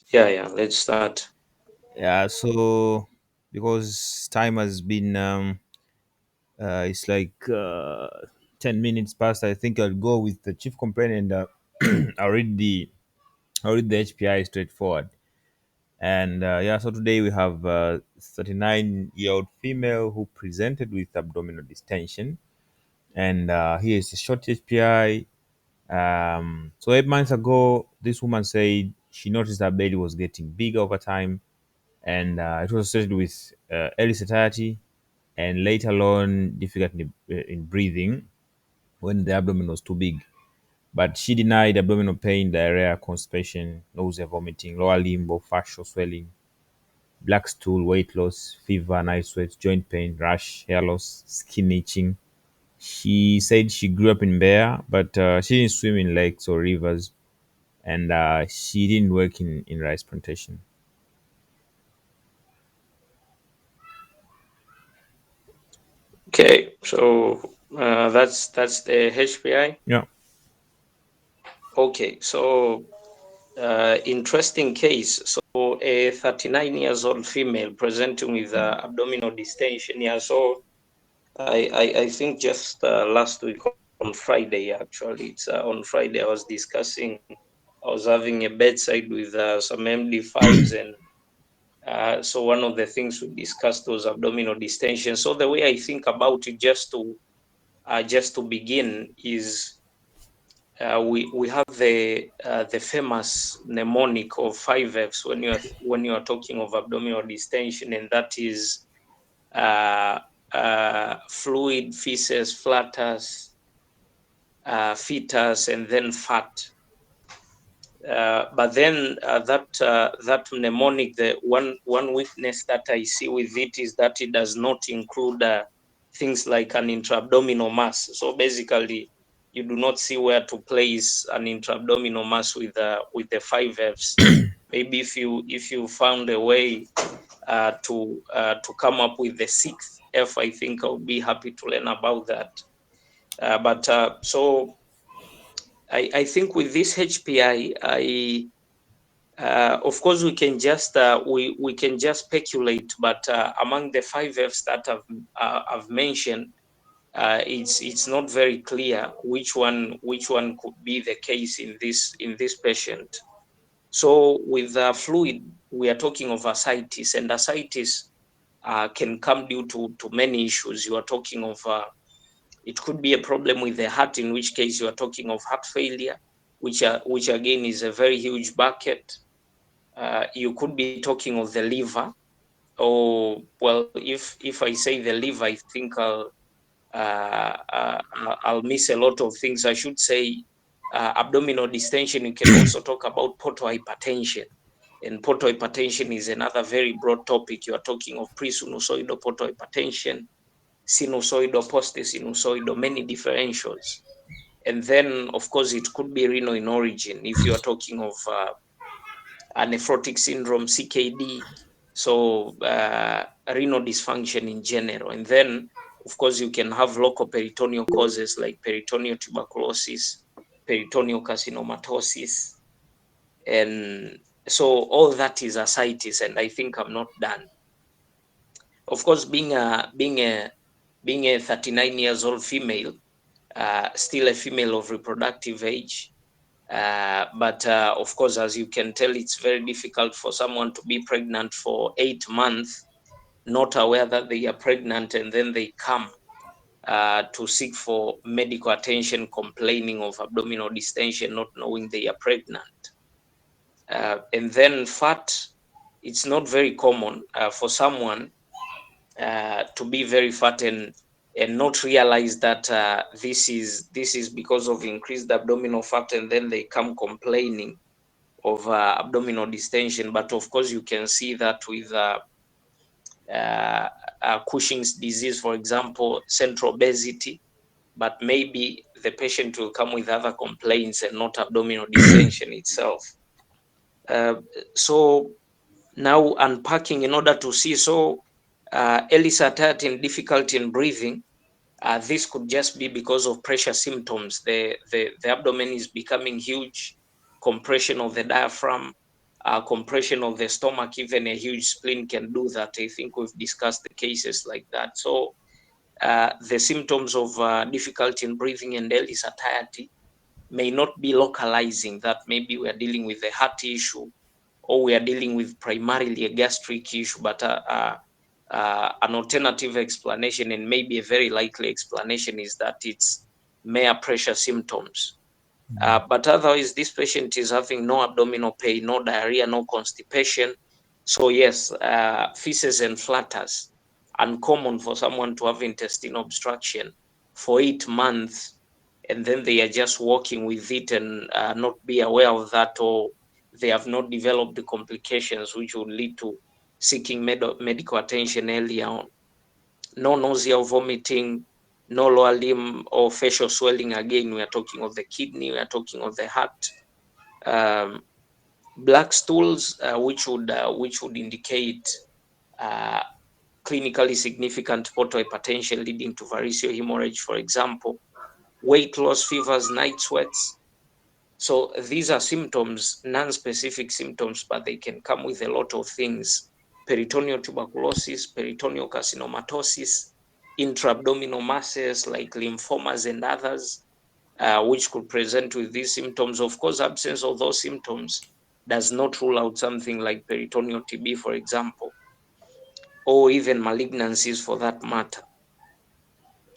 Yeah, let's start. Yeah, so because time has been it's like 10 minutes past, I think I'll go with the chief complaint and I'll read the I'll read the HPI straightforward. And yeah, so today we have 39-year-old female who presented with abdominal distension, and here is a short HPI. So 8 months ago, this woman said she noticed her belly was getting bigger over time, and it was associated with early satiety and later on difficulty in breathing when the abdomen was too big. But she denied abdominal pain, diarrhea, constipation, nausea, vomiting, lower limb or fascial swelling, black stool, weight loss, fever, night sweats, joint pain, rash, hair loss, skin itching. She said she grew up in Bear, but she didn't swim in lakes or rivers, and she didn't work in rice plantation. Okay, so that's the HPI. Yeah. Okay, so interesting case. So a 39 years old female presenting with abdominal distension. Yeah, so I think just last week on Friday, actually, it's on Friday I was discussing. I was having a bedside with some MD5s, and so one of the things we discussed was abdominal distension. So the way I think about it, just to begin, is we have the famous mnemonic of 5 Fs when you are talking of abdominal distension, and that is uh, fluid, feces, flatus, fetus, and then fat. But then that mnemonic, the one weakness that I see with it is that it does not include things like an intra-abdominal mass. So basically, you do not see where to place an intra-abdominal mass with the 5 Fs. Maybe if you found a way to come up with the sixth F, I think I would be happy to learn about that. But so I think with this HPI, of course, we can just speculate, but among the 5 Fs that I've mentioned, it's not very clear which one could be the case in this patient. So with fluid, we are talking of ascites, and ascites can come due to many issues. You are talking of it could be a problem with the heart, in which case you are talking of heart failure, which again is a very huge bucket. You could be talking of the liver, or well, if I say the liver, I think I'll miss a lot of things. I should say abdominal distension. You can also talk about portal hypertension, and portal hypertension is another very broad topic. You are talking of pre-sinusoidal portal hypertension, sinusoidal, post-sinusoidal, many differentials. And then, of course, it could be renal in origin if you are talking of nephrotic syndrome, CKD, so renal dysfunction in general. And then, of course, you can have local peritoneal causes like peritoneal tuberculosis, peritoneal carcinomatosis, and so all that is ascites. And I think I'm not done. Of course, being a 39 years old female, still a female of reproductive age. But of course, as you can tell, it's very difficult for someone to be pregnant for 8 months, not aware that they are pregnant, and then they come to seek for medical attention, complaining of abdominal distension, not knowing they are pregnant. And then fat, it's not very common for someone to be very fat and not realize that this is because of increased abdominal fat, and then they come complaining of abdominal distension. But of course, you can see that with uh, Cushing's disease, for example, central obesity, but maybe the patient will come with other complaints and not abdominal distension itself. Uh, so now unpacking in order to see. So early satiety and difficulty in breathing. This could just be because of pressure symptoms. The abdomen is becoming huge, compression of the diaphragm, compression of the stomach, even a huge spleen can do that. I think we've discussed the cases like that. So the symptoms of difficulty in breathing and early satiety may not be localizing, that maybe we are dealing with a heart issue or we are dealing with primarily a gastric issue, but an alternative explanation, and maybe a very likely explanation, is that it's mere pressure symptoms. But otherwise, this patient is having no abdominal pain, no diarrhea, no constipation. So yes, feces and flutters, uncommon for someone to have intestinal obstruction for 8 months, and then they are just walking with it and not be aware of that, or they have not developed the complications which would lead to seeking medical attention early on. No nausea or vomiting, no lower limb or facial swelling. Again, we are talking of the kidney, we are talking of the heart. Um, Black stools, which would indicate uh, clinically significant portal hypertension leading to variceal hemorrhage, for example. Weight loss, fevers, night sweats. So these are symptoms, non-specific symptoms, but they can come with a lot of things: peritoneal tuberculosis, peritoneal carcinomatosis, intra-abdominal masses like lymphomas and others, which could present with these symptoms. Of course, absence of those symptoms does not rule out something like peritoneal TB, for example, or even malignancies for that matter.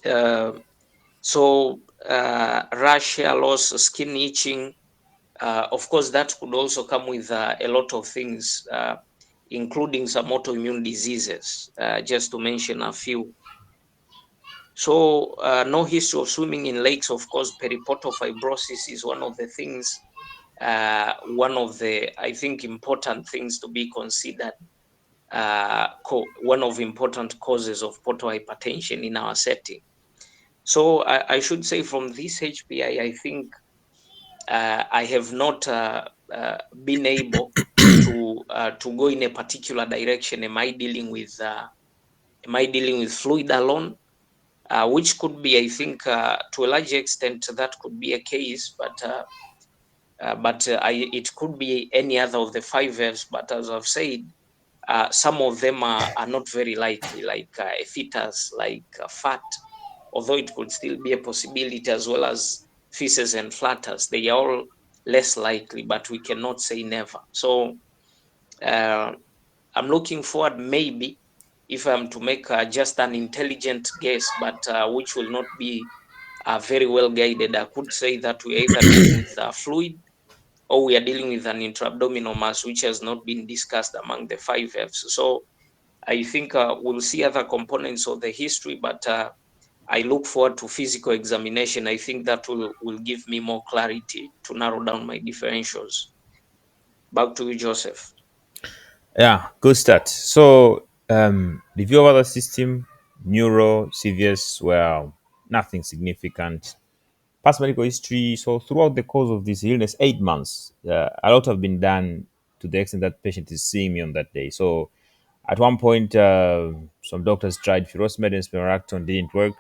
Uh, Rash, hair loss, skin itching, of course, that could also come with a lot of things, including some autoimmune diseases, just to mention a few. So, no history of swimming in lakes. Of course, periportal fibrosis is one of the things, one of the, I think, important things to be considered, one of important causes of portal hypertension in our setting. So, I should say from this HPI, I think I have not been able to go in a particular direction. Am I dealing with fluid alone? Which could be, I think, to a large extent, that could be a case, but it could be any other of the five Fs. But as I've said, some of them are not very likely, like a fetus, like fat, although it could still be a possibility, as well as feces and flutters. They are all less likely, but we cannot say never. So uh, I'm looking forward, maybe, if I'm to make just an intelligent guess, but which will not be very well guided, I could say that we're either dealing with fluid or we are dealing with an intra-abdominal mass, which has not been discussed among the five Fs. So I think we'll see other components of the history, but I look forward to physical examination. I think that will give me more clarity to narrow down my differentials. Back to you, Joseph. Yeah, good start. So, review of other system, neuro, CVS, well, nothing significant. Past medical history. So, throughout the course of this illness, 8 months, a lot have been done to the extent that patient is seeing me on that day. So, at one point, some doctors tried furosemide and spironolactone, didn't work.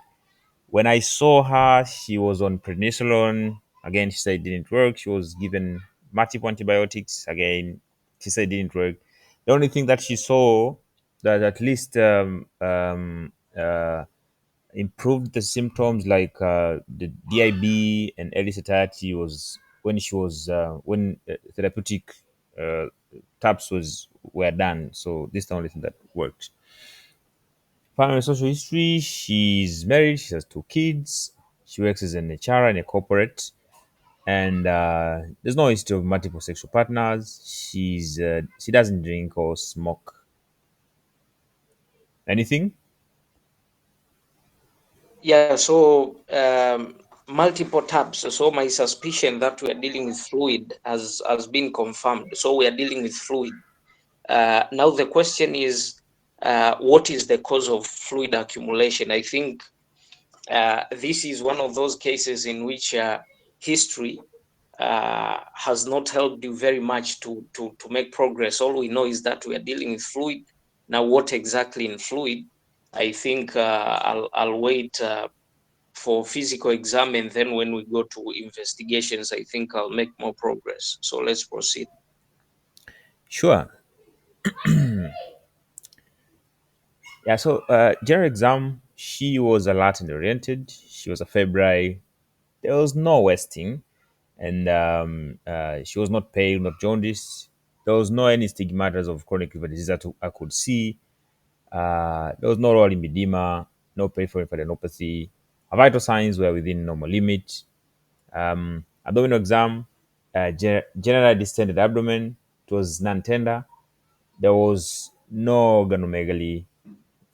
When I saw her, she was on prednisolone. Again, she said it didn't work. She was given multiple antibiotics. Again, she said it didn't work. The only thing that she saw that at least improved the symptoms, like the DIB and early satiety, was when she was when therapeutic uh, taps were done. So this is the only thing that worked. Family social history: she's married, she has two kids, she works as an HR in a corporate, and there's no history of multiple sexual partners. She doesn't drink or smoke anything. Yeah, so multiple tabs. So my suspicion that we are dealing with fluid has been confirmed. So we are dealing with fluid. Now the question is, what is the cause of fluid accumulation? I think this is one of those cases in which history has not helped you very much to make progress. All we know is that we are dealing with fluid. Now, what exactly in fluid? I think I'll wait for physical exam, and then when we go to investigations, I think I'll make more progress. So let's proceed. Sure. Yeah, so general exam, she was a Latin oriented. She was a February. There was no wasting, and she was not pale, not jaundice. There was no any stigmatas of chronic liver disease that I could see. There was no rolling edema, no peripheral lymphadenopathy. Her vital signs were within normal limit. Abdominal exam, generally distended abdomen. It was non-tender. There was no organomegaly.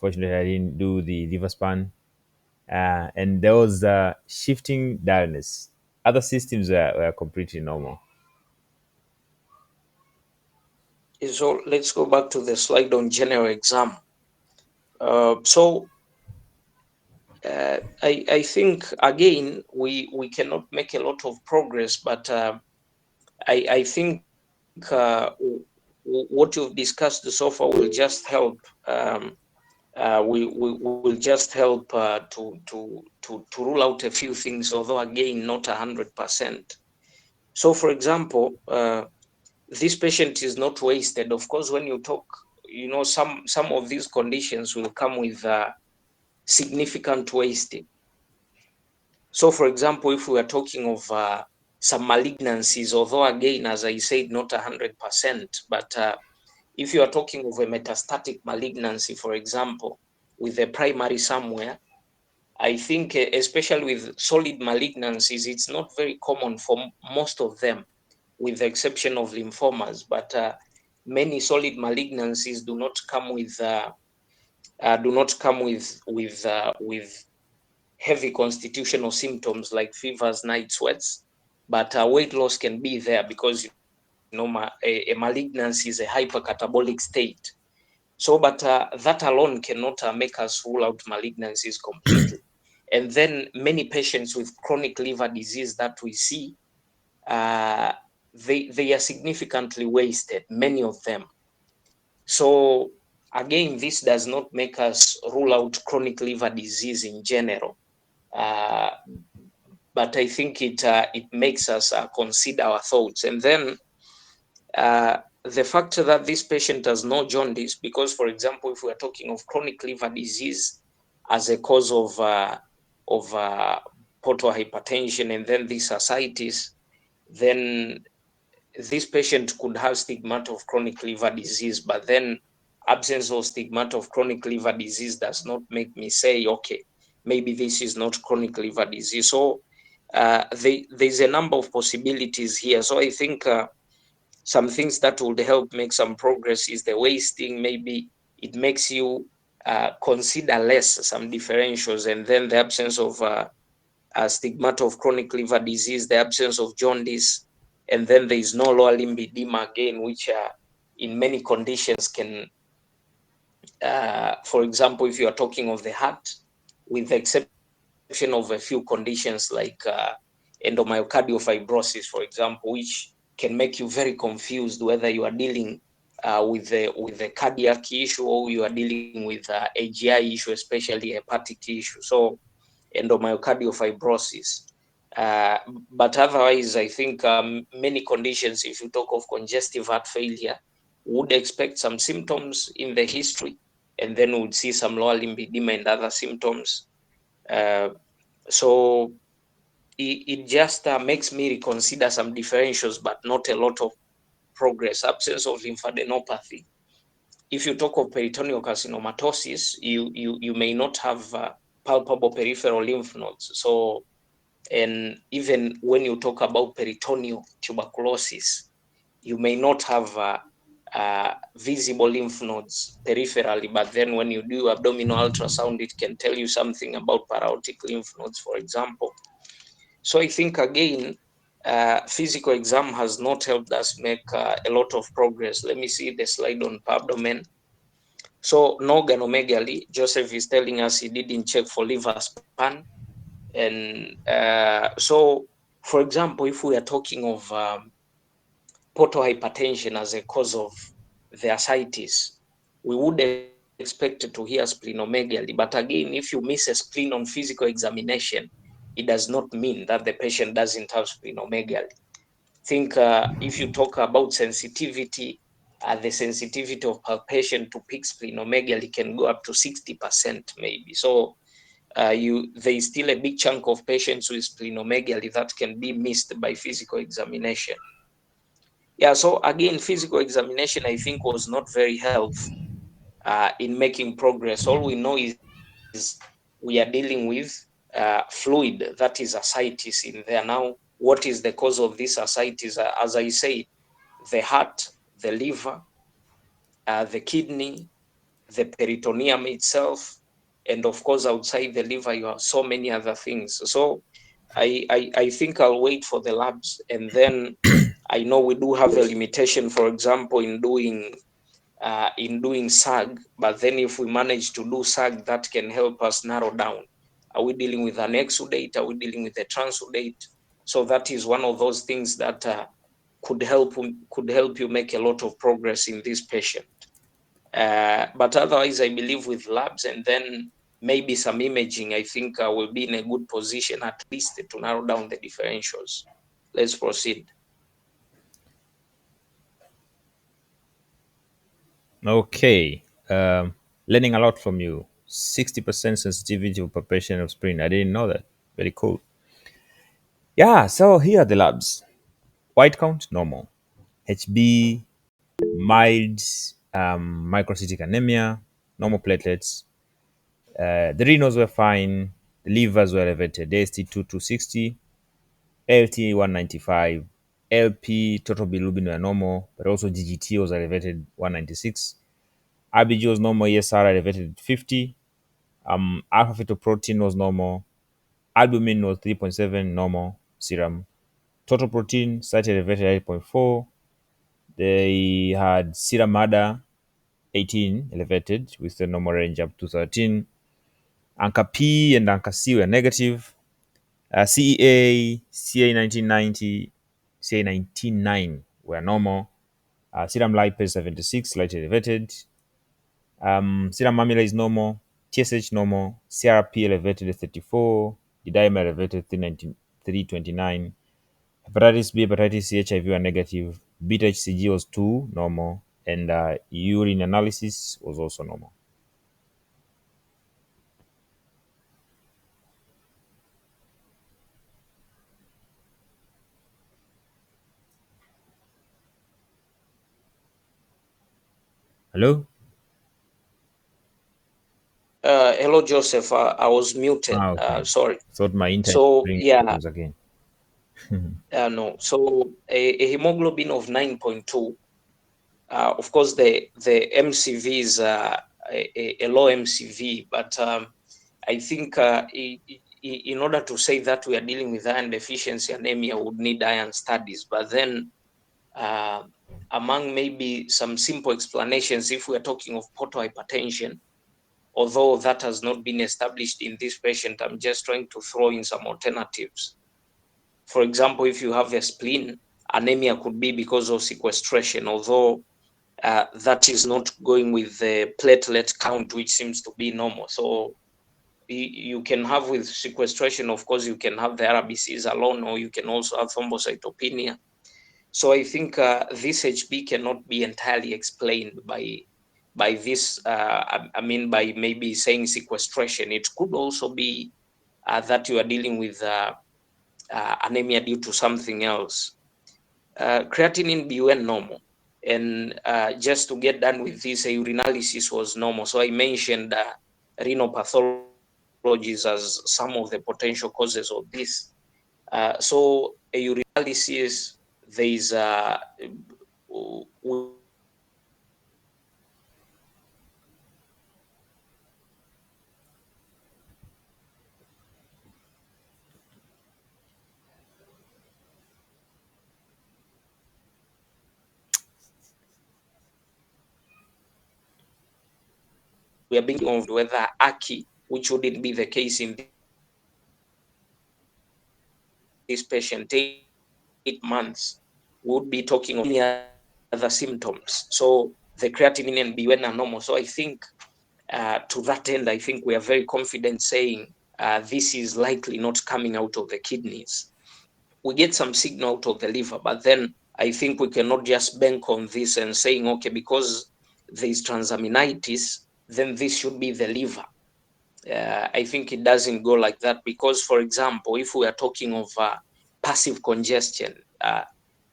Fortunately, I didn't do the liver span. And there was shifting dullness. Other systems were completely normal. So let's go back to the slide on general exam. I think again we cannot make a lot of progress, but I think what you've discussed so far will just help. Will just help to rule out a few things, although again not 100%. So, for example, this patient is not wasted. Of course, when you talk, some of these conditions will come with significant wasting. So, for example, if we are talking of some malignancies, although again, as I said, not 100%, but if you are talking of a metastatic malignancy, for example, with a primary somewhere, I think, especially with solid malignancies, it's not very common for most of them, with the exception of lymphomas. But many solid malignancies do not come with heavy constitutional symptoms like fevers, night sweats. But weight loss can be there because a malignancy is a hypercatabolic state. So, but that alone cannot make us rule out malignancies completely. And then many patients with chronic liver disease that we see, uh, they are significantly wasted, many of them. So again, this does not make us rule out chronic liver disease in general, uh, but I think it makes us consider our thoughts. And then the fact that this patient has no jaundice, because, for example, if we are talking of chronic liver disease as a cause of portal hypertension and then this ascites, then this patient could have stigmata of chronic liver disease, but then absence of stigmata of chronic liver disease does not make me say, okay, maybe this is not chronic liver disease. So there's a number of possibilities here. So I think some things that would help make some progress is the wasting. Maybe it makes you consider less some differentials, and then the absence of stigmata of chronic liver disease, the absence of jaundice, and then there is no lower limb edema again, which in many conditions can, for example, if you are talking of the heart, with the exception of a few conditions like endomyocardial fibrosis, for example, which can make you very confused whether you are dealing with a cardiac issue or you are dealing with AGI issue, especially hepatic issue. So endomyocardial fibrosis. Uh, but otherwise, I think many conditions, if you talk of congestive heart failure, would expect some symptoms in the history, and then would see some lower limb edema and other symptoms. Uh, so it just makes me reconsider some differentials, but not a lot of progress. Absence of lymphadenopathy. If you talk of peritoneal carcinomatosis, you may not have palpable peripheral lymph nodes. So, and even when you talk about peritoneal tuberculosis, you may not have visible lymph nodes peripherally, but then when you do abdominal ultrasound, it can tell you something about paraortic lymph nodes, for example. So I think again, physical exam has not helped us make a lot of progress. Let me see the slide on abdomen. So no ganomegaly. Joseph is telling us he didn't check for liver span. And so, for example, if we are talking of portal hypertension as a cause of the ascites, we would expect to hear splenomegaly. But again, if you miss a spleen on physical examination, it does not mean that the patient doesn't have splenomegaly. Think if you talk about sensitivity the sensitivity of palpation to peak splenomegaly can go up to 60% maybe. So there is still a big chunk of patients with splenomegaly that can be missed by physical examination. Yeah, so again, physical examination I think was not very helpful in making progress. All we know is we are dealing with fluid, that is ascites in there. Now, what is the cause of this ascites? As I said, the heart, the liver, the kidney, the peritoneum itself, and of course outside the liver you have so many other things. So I think I'll wait for the labs, and then I know we do have a limitation, for example, in doing SAG, but then if we manage to do SAG, that can help us narrow down. Are we dealing with an exudate? Are we dealing with a transudate? So that is one of those things that could help you make a lot of progress in this patient. But otherwise, I believe with labs and then maybe some imaging, I think we'll be in a good position at least to narrow down the differentials. Let's proceed. Okay. Learning a lot from you. 60% sensitivity for palpation of spleen. I didn't know that. Very cool. Yeah, so here are the labs. White count, normal. HB, mild microcytic anemia, normal platelets. The renals were fine. The livers were elevated. AST2 260, ALT 195, LP, total bilirubin were normal, but also GGT was elevated 196. IBG was normal, ESR elevated 50. Alpha fetoprotein was normal. Albumin was 3.7 normal serum. Total protein slightly elevated 8.4. They had serum ADA 18 elevated with the normal range up to 13. Anchor P and Anchor C were negative. CEA, CA 1990, CA 199 were normal. Serum lipase 76 slightly elevated. Serum amylase normal. TSH normal. CRP elevated at 34. The dimer elevated 329. Hepatitis B, hepatitis C, HIV were negative. Beta HCG was 2 normal. And urine analysis was also normal. Hello? Hello, Joseph. I was muted. Okay. Sorry. Thought my internet was So doing yeah, problems again. no. So a hemoglobin of 9.2. Of course, the MCV is a low MCV, but I think in order to say that we are dealing with iron deficiency anemia, we would need iron studies. But then, uh, among maybe some simple explanations, if we are talking of portal hypertension, although that has not been established in this patient, I'm just trying to throw in some alternatives. For example, if you have a spleen, anemia could be because of sequestration, although that is not going with the platelet count, which seems to be normal. So you can have with sequestration, of course, you can have the RBCs alone, or you can also have thrombocytopenia. So I think this HB cannot be entirely explained by this. I mean, by maybe saying sequestration. It could also be that you are dealing with anemia due to something else. Creatinine BUN normal. And just to get done with this, a urinalysis was normal. So I mentioned renal pathologies as some of the potential causes of this. So a urinalysis, there is we are being informed whether Aki, which wouldn't be the case in this patient, 8 months, we would be talking of any other symptoms. So the creatinine and BUN are normal. So I think to that end, I think we are very confident saying this is likely not coming out of the kidneys. We get some signal out of the liver, but then I think we cannot just bank on this and saying, okay, because there is transaminitis, then this should be the liver. I think it doesn't go like that because, for example, if we are talking of passive congestion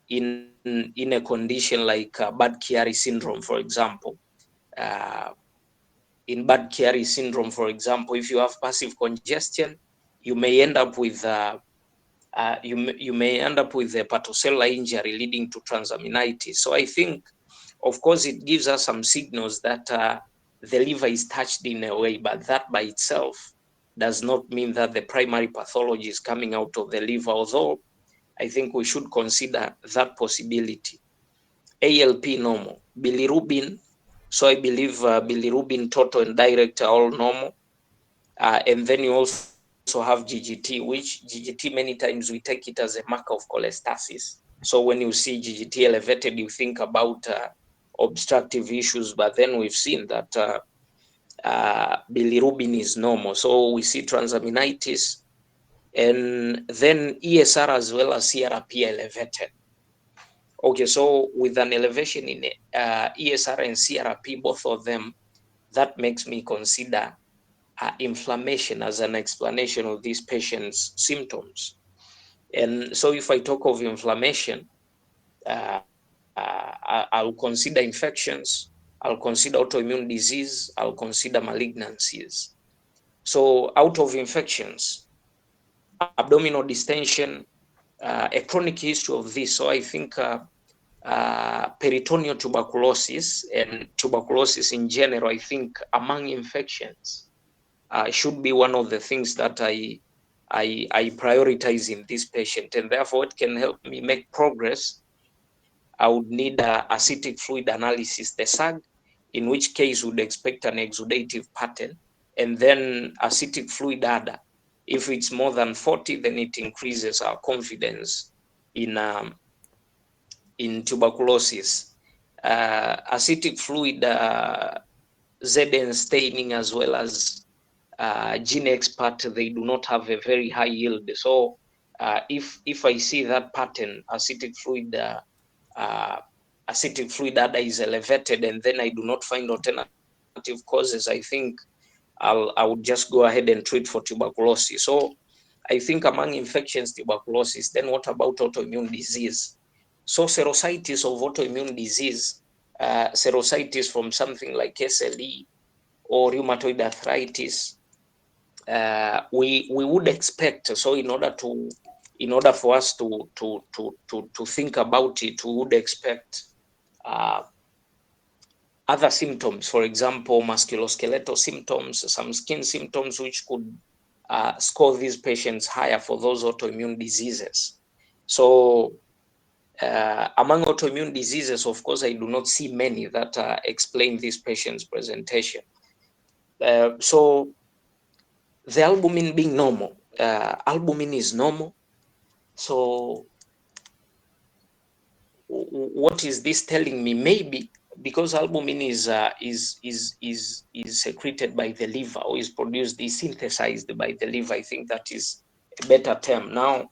in a condition like Budd-Chiari syndrome, for example, uh, in Budd-Chiari syndrome, for example, if you have passive congestion, you may end up with you may end up with a hepatocellular injury leading to transaminitis. So I think, of course, it gives us some signals that the liver is touched in a way, but that by itself does not mean that the primary pathology is coming out of the liver, although I think we should consider that possibility. ALP normal, bilirubin. So I believe bilirubin total and direct are all normal. And then you also have GGT, which GGT many times we take it as a mark of cholestasis. So when you see GGT elevated, you think about obstructive issues, but then we've seen that bilirubin is normal. So we see transaminitis, and then ESR as well as CRP elevated. Okay, so with an elevation in ESR and CRP, both of them, that makes me consider inflammation as an explanation of these patients' symptoms. And so if I talk of inflammation, I'll consider infections, I'll consider autoimmune disease, I'll consider malignancies. So out of infections, abdominal distension, a chronic history of this. So I think peritoneal tuberculosis and tuberculosis in general, I think among infections should be one of the things that I prioritize in this patient, and therefore it can help me make progress. I would need acidic fluid analysis, the SAG, in which case would expect an exudative pattern, and then acidic fluid adder. If it's more than 40, then it increases our confidence in tuberculosis. Acidic fluid Zn staining as well as gene expert, they do not have a very high yield. So if I see that pattern, acidic fluid adder is elevated, and then I do not find alternative causes, I think I would just go ahead and treat for tuberculosis. So I think among infections, tuberculosis. Then what about autoimmune disease? So serositis of autoimmune disease, serositis from something like SLE or rheumatoid arthritis, we would expect. So in order for us to think about it, we would expect uh, other symptoms, for example, musculoskeletal symptoms, some skin symptoms, which could score these patients higher for those autoimmune diseases. So among autoimmune diseases, of course, I do not see many that explain this patient's presentation. So the albumin being normal, albumin is normal. So what is this telling me? Maybe because albumin is secreted by the liver, or is produced, is synthesized by the liver. I think that is a better term. Now,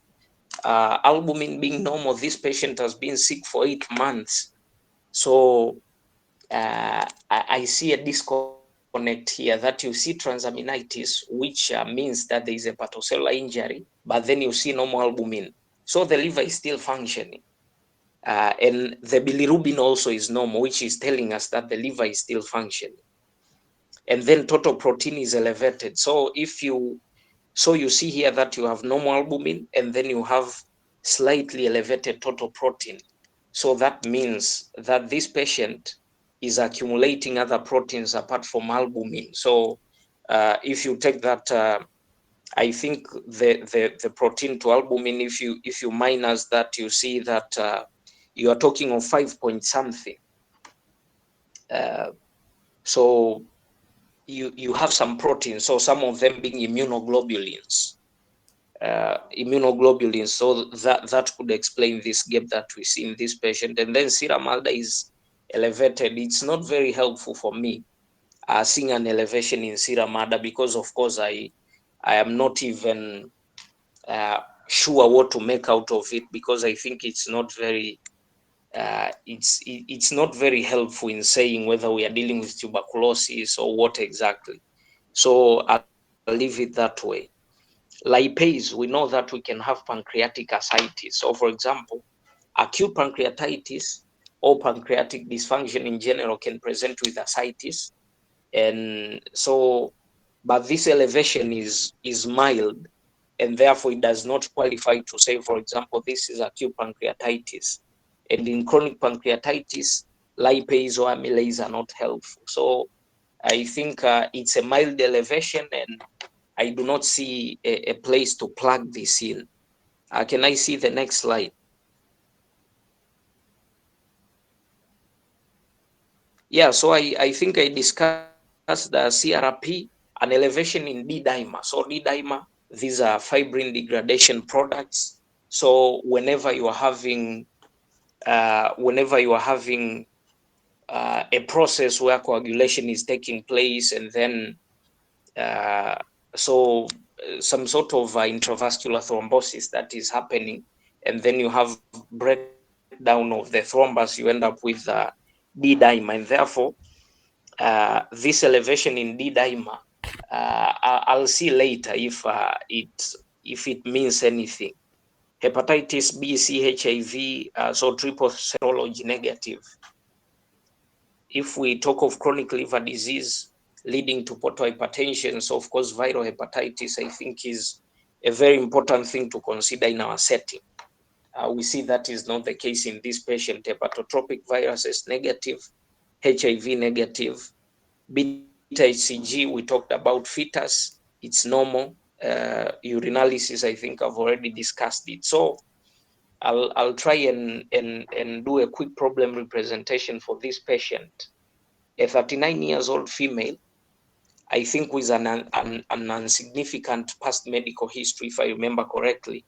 albumin being normal, this patient has been sick for 8 months. So I see a disconnect here, that you see transaminitis, which means that there is a hepatocellular injury, but then you see normal albumin. So the liver is still functioning. And the bilirubin also is normal, which is telling us that the liver is still functioning. And then total protein is elevated. So you see here that you have normal albumin, and then you have slightly elevated total protein. So that means that this patient is accumulating other proteins apart from albumin. So if you take that, I think the protein to albumin, if you minus that, you see that you are talking of 5 point something. So you have some proteins, so some of them being immunoglobulins. So that could explain this gap that we see in this patient. And then serum ALDA is elevated. It's not very helpful for me seeing an elevation in serum ALDA, because of course I am not even sure what to make out of it, because I think it's not very it's not very helpful in saying whether we are dealing with tuberculosis or what exactly. So I'll leave it that way. Lipase, we know that we can have pancreatic ascites. So for example, acute pancreatitis or pancreatic dysfunction in general can present with ascites. And so, but this elevation is mild, and therefore it does not qualify to say, for example, this is acute pancreatitis. And in chronic pancreatitis, lipase or amylase are not helpful. So I think it's a mild elevation, and I do not see a place to plug this in. Can I see the next slide? Yeah, so I think I discussed the CRP, an elevation in D-dimer. So D-dimer, these are fibrin degradation products. So whenever you are having a process where coagulation is taking place, and then uh, so some sort of intravascular thrombosis that is happening, and then you have breakdown of the thrombus, you end up with D-dimer, and therefore this elevation in D-dimer, I'll see later if it means anything. Hepatitis B, C, HIV, so triple serology negative. If we talk of chronic liver disease leading to portal hypertension, so of course viral hepatitis, I think, is a very important thing to consider in our setting. We see that is not the case in this patient. Hepatotropic viruses negative, HIV negative, beta HCG, we talked about fetus, it's normal. Urinalysis, I think I've already discussed it. So I'll try and do a quick problem representation for this patient. A 39 years old female, I think with an insignificant past medical history, if I remember correctly,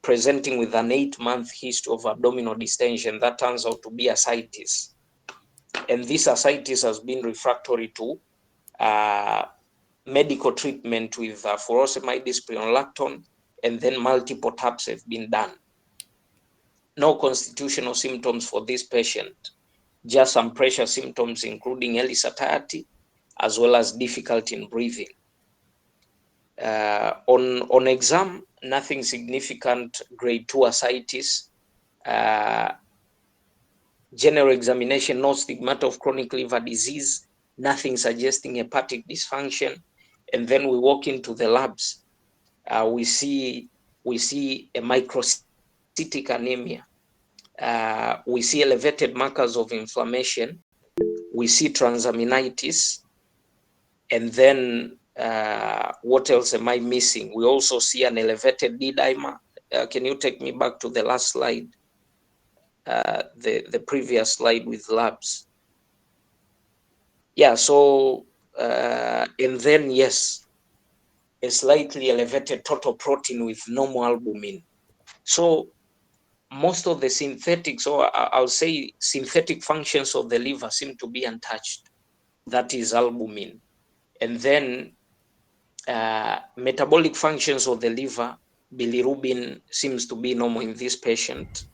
presenting with an 8-month history of abdominal distension that turns out to be ascites. And this ascites has been refractory to medical treatment with furosemide, spironolactone, and then multiple taps have been done. No constitutional symptoms for this patient, just some pressure symptoms, including early satiety, as well as difficulty in breathing. On exam, nothing significant, grade 2 ascites. General examination, no stigmata of chronic liver disease, nothing suggesting hepatic dysfunction. And then we walk into the labs. We see a microcytic anemia. We see elevated markers of inflammation. We see transaminitis. And then what else am I missing? We also see an elevated D-dimer. Can you take me back to the last slide? The previous slide with labs. Yeah, so, and then yes, a slightly elevated total protein with normal albumin. So most of the synthetic, so I'll say synthetic functions of the liver seem to be untouched. That is albumin. And then metabolic functions of the liver, bilirubin seems to be normal in this patient.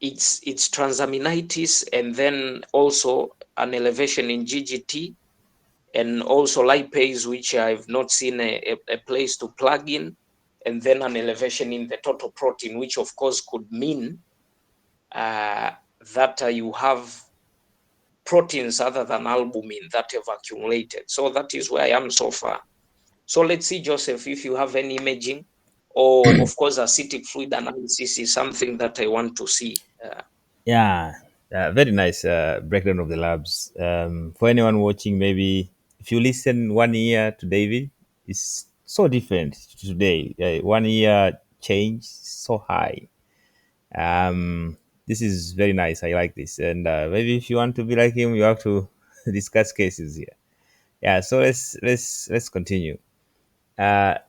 It's transaminitis, and then also an elevation in GGT, and also lipase, which I've not seen a place to plug in, and then an elevation in the total protein, which of course could mean that you have proteins other than albumin that have accumulated. So that is where I am so far. So let's see, Joseph, if you have any imaging, or of course, acidic fluid analysis is something that I want to see. Yeah, very nice breakdown of the labs. For anyone watching, maybe if you listen 1 year to David, it's so different to today. 1 year change so high. This is very nice. I like this. And maybe if you want to be like him, you have to discuss cases here. Yeah. So let's continue.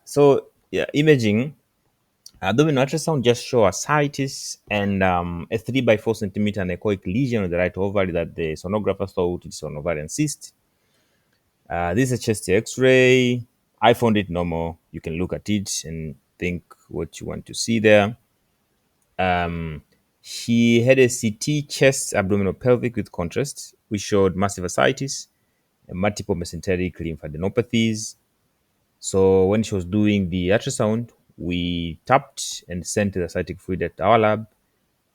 So yeah, imaging. Abdominal ultrasound just show ascites and a 3 by 4 centimeter necoic lesion on the right ovary that the sonographer thought it's an ovarian cyst. This is a chest X-ray. I found it normal. You can look at it and think what you want to see there. Um, she had a CT chest, abdominal, pelvic with contrast, which showed massive ascites and multiple mesenteric lymphadenopathies. So when she was doing the ultrasound, we tapped and sent the ascitic fluid at our lab.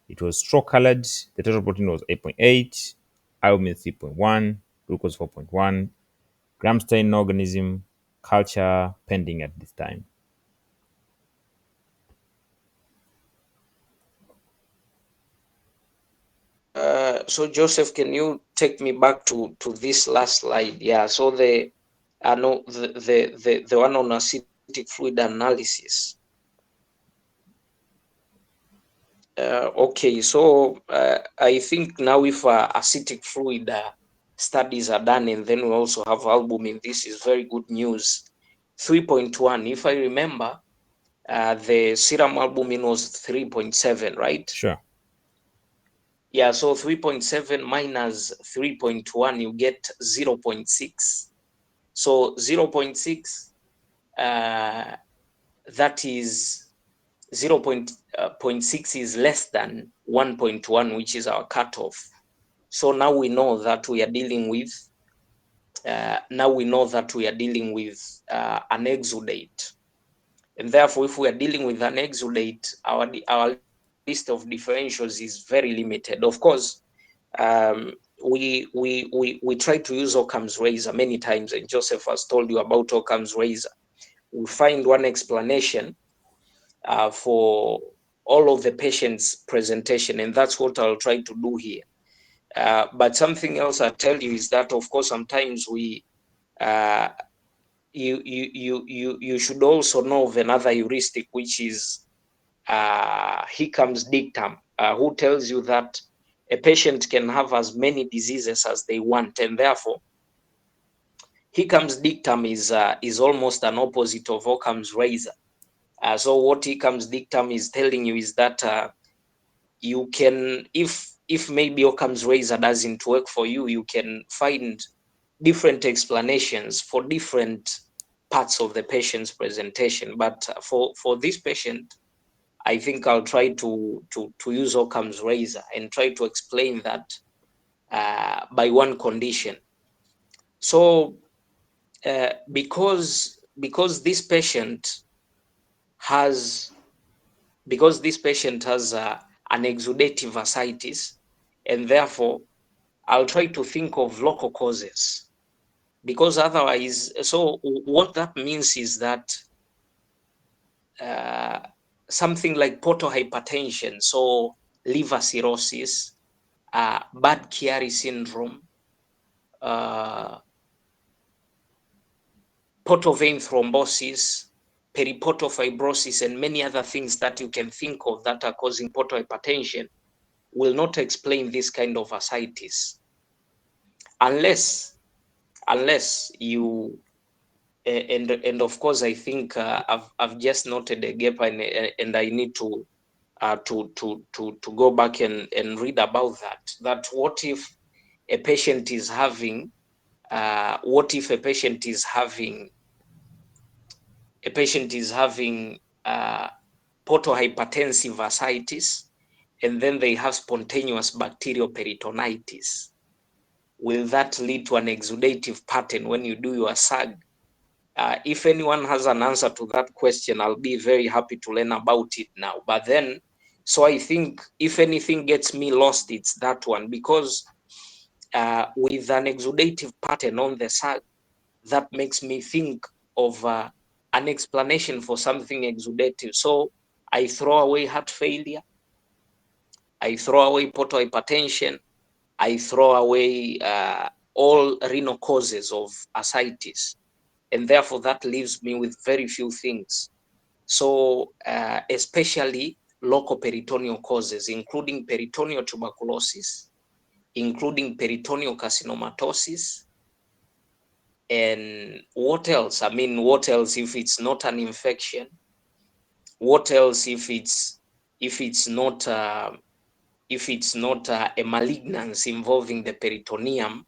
It was straw colored. The total protein was 8.8, albumin 3.1, glucose 4.1, gram stain organism, culture pending at this time. So Joseph, can you take me back to this last slide? Yeah. So the no the one on acidic fluid analysis. Okay. So I think now if acidic fluid studies are done, and then we also have albumin, this is very good news. 3.1. If I remember, the serum albumin was 3.7, right? Sure. Yeah, so 3.7 minus 3.1, you get 0.6. So 0.6, that is 0.6 is less than 1.1, which is our cutoff. So now we know that we are dealing with an exudate. And therefore, if we are dealing with an exudate, our list of differentials is very limited. Of course, um, we try to use Occam's razor many times, and Joseph has told you about Occam's razor. We find one explanation for all of the patient's presentation, and that's what I'll try to do here. But something else I'll tell you is that, of course, sometimes uh, you should also know of another heuristic, which is Hickham's dictum, who tells you that a patient can have as many diseases as they want, and therefore Hickham's dictum is almost an opposite of Occam's razor. So what Hickham's dictum is telling you is that you can, if maybe Occam's razor doesn't work for you, you can find different explanations for different parts of the patient's presentation. But for this patient, I think I'll try to use Occam's razor and try to explain that by one condition. So because this patient has an exudative ascites, and therefore I'll try to think of local causes, because otherwise, so what that means is that uh, something like portal hypertension, so liver cirrhosis, bad Chiari syndrome, uh, portal vein thrombosis, periportal fibrosis, and many other things that you can think of that are causing portal hypertension will not explain this kind of ascites, unless you and of course I think I've just noted a gap, and I need to go back and read about that. That what if a patient is having uh, portal hypertensive ascites, and then they have spontaneous bacterial peritonitis. Will that lead to an exudative pattern when you do your SAG? If anyone has an answer to that question, I'll be very happy to learn about it now. But then, so I think if anything gets me lost, it's that one, because with an exudative pattern on the SAG, that makes me think of an explanation for something exudative. So I throw away heart failure, I throw away portal hypertension, I throw away all renal causes of ascites, and therefore that leaves me with very few things. So especially local peritoneal causes, including peritoneal tuberculosis, including peritoneal carcinomatosis, and what else? I mean, what else if it's not an infection? What else if it's not a malignancy involving the peritoneum?